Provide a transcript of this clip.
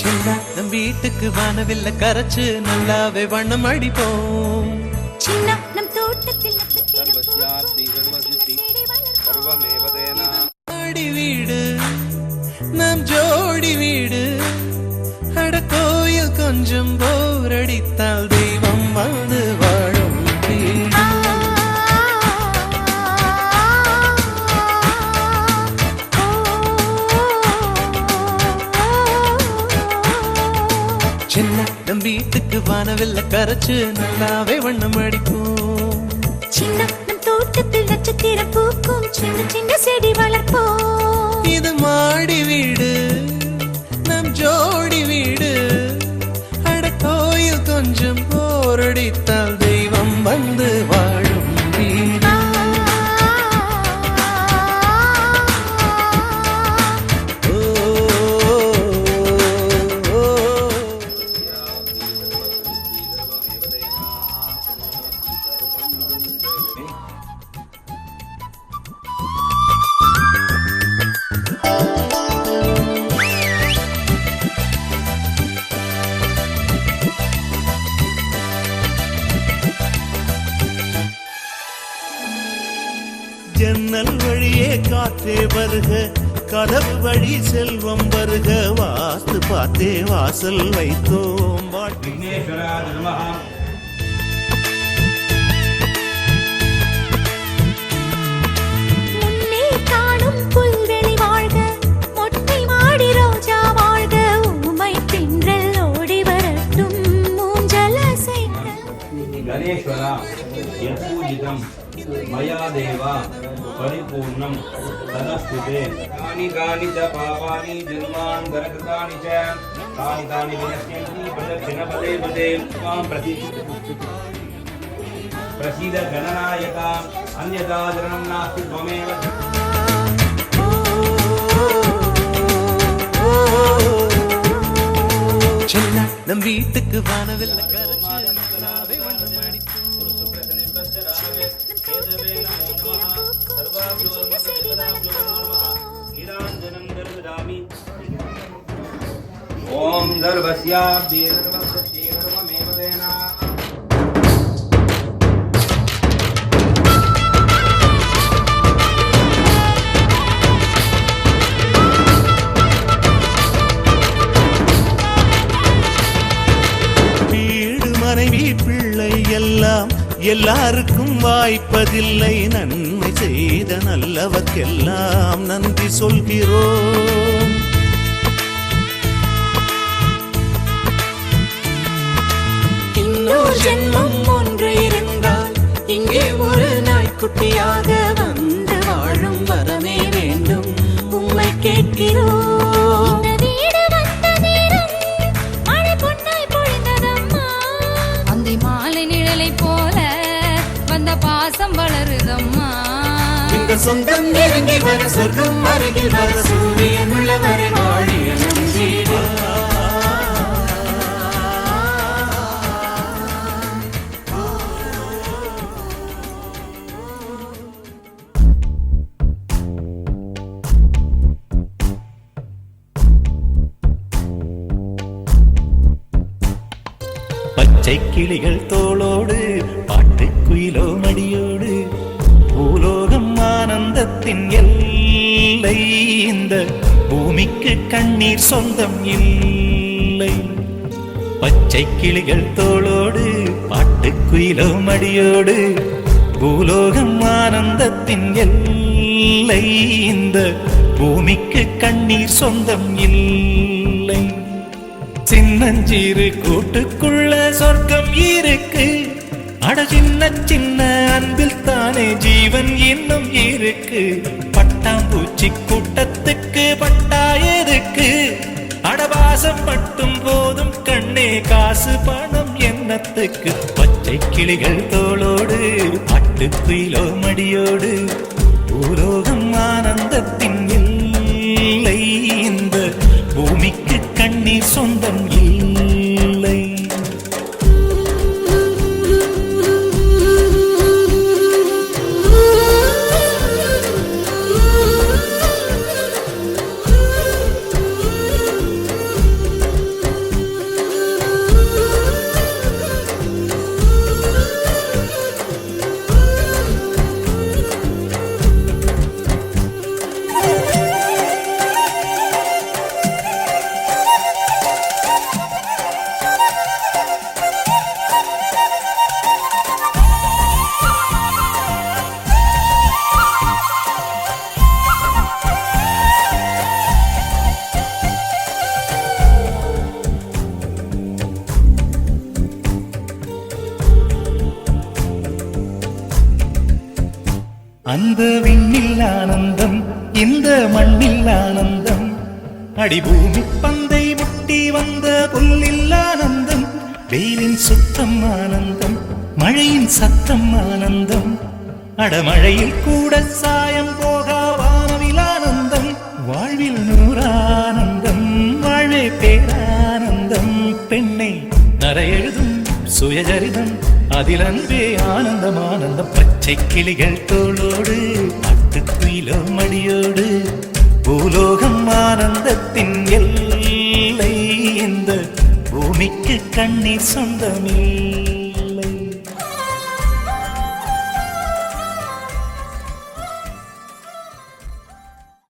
சின்ன நம் வீட்டுக்கு வானவில்ல கரைச்சு நல்லாவே வண்ணம் அடிப்போம். சின்ன நம் தோட்டத்தில் ஆடி வீடு நம் ஜோடி வீடு அட கோயில் கொஞ்சம் போர் அடித்தால் தெய்வம் வந்து வாழும் வீடு. சின்ன நம் வீட்டுக்கு வானவில்ல கரைச்சு நல்லாவே வண்ணம் அடிப்போம். சின்ன நம் தோட்டத்தில் நட்சத்திரம் பூக்கும் சின்ன சின்ன செடி வளர்ப்போம். இது மாடி வீடு நம் ஜோடி வீடு அட கோயில் கொஞ்சம் போரடித்தால் தெய்வம் வந்து வாழும் வீடு. ஜன்னல் வழியே காற்றே வருக, கதவு வழி செல்வம் வருக, வாஸ்து பார்த்தே வாசல் வைத்தோம். முன்னே காணும் புல்வெளி வாழ்க, மொட்டை மாடி ரோஜா வாழ்க, ஊமை தின்றல் ஓடி வரட்டும் மூஞ்சல் அசைக்க. கணேஸ்வரா யத்பூஜிதம் மயா தேவா பரிபூர்ணம் ததஸ்துதே. கானி கானி ச பாபானி ஜன்மாந்தர கிருதானி ச தானி தானி வினஷ்யந்தி பிரதட்சிண பதே பதே மாம் பிரசீத கணநாயகா அன்யதா சரணம் நாஸ்தி த்வமேவ. சின்ன நம் வீட்டுக்கு வானவில்ல கரைச்சு நல்லாவே வண்ணம் அடிப்போம். ஓம் தர்வஸ்யாப்தி தர்வஸ்யே தர்வமேவ தேனா. வீடு மனைவி பிள்ளை எல்லாம் எல்லாருக்கும் வாய்ப்பதில்லை. நன்மை செய்த நல்லவர்க்கெல்லாம் நன்றி சொல்கிறோம். இன்னொரு ஜென்மம் ஒன்று இருந்தால் இங்கே ஒரு நாய்க்குட்டியாக வந்து வாழும் வரமே வேண்டும் உம்மை கேட்கிறோம். இந்த வீடு வந்த நேரம் மழை பொன்னாய் பொழிந்ததம்மா. அந்தி மாலை நிழலை போல வந்த பாசம் வளருதம்மா. இந்த சொந்தம் நெருங்கி வர சொர்க்கம் அருகில் வர சூரியன் உள்ளவரை வாழிய நம் வீடு. பச்சை கிளிகள் தோளோடு பாட்டுக்குயிலோ மடியோடு பூலோகம் ஆனந்தத்தின் எல்லை. இந்த பூமிக்கு கண்ணீர் சொந்தம் இல்லை. பச்சை கிளிகள் தோளோடு பாட்டுக்குயிலோ மடியோடு பூலோகம் ஆனந்தத்தின் எல்லை. இந்த பூமிக்கு கண்ணீர் சொந்தம் இல்லை. சின்னஞ்சீரு கூட்டுக்குள்ள சொர்க்கம் இருக்கு. அட சின்ன சின்ன அன்பில் தானே ஜீவன் இன்னும் இருக்கு. பட்டாம்பூச்சி கூட்டத்துக்கு பட்டா எதுக்கு? அடவாசம் மட்டும் போதும் கண்ணே, காசு பணம் என்னத்துக்கு? பச்சை கிளிகள் தோளோடு பாட்டுக்குயிலோ மடியோடு பூலோகம் ஆனந்தத்தின் இல்லை. இந்த பூமிக்கு கண்ணீர் சொந்தம் இல்லை. அந்த விண்ணில் ஆனந்தம் இந்த மண்ணில் ஆனந்தம் அடிபூமி பந்தை முட்டி வந்த புல்லில் ஆனந்தம் வெயிலின் சுத்தம் ஆனந்தம் மழையின் சத்தம் ஆனந்தம் அடமழையில் கூட சாயம் போகா வானவில் ஆனந்தம் வாழ்வில் நூறானந்தம் வாழ்வே பேரானந்தம் பெண்ணை நரையெழுதும் சுயஜரிதம் அதில் அன்பே ஆனந்தம் ஆனந்தம் பச்சை கிளிகள் தோளோடு பட்டுக்குயிலோ மடியோடு பூலோகம் ஆனந்தத்தின் எல்லை இந்த பூமிக்கு கண்ணீர் சொந்தமே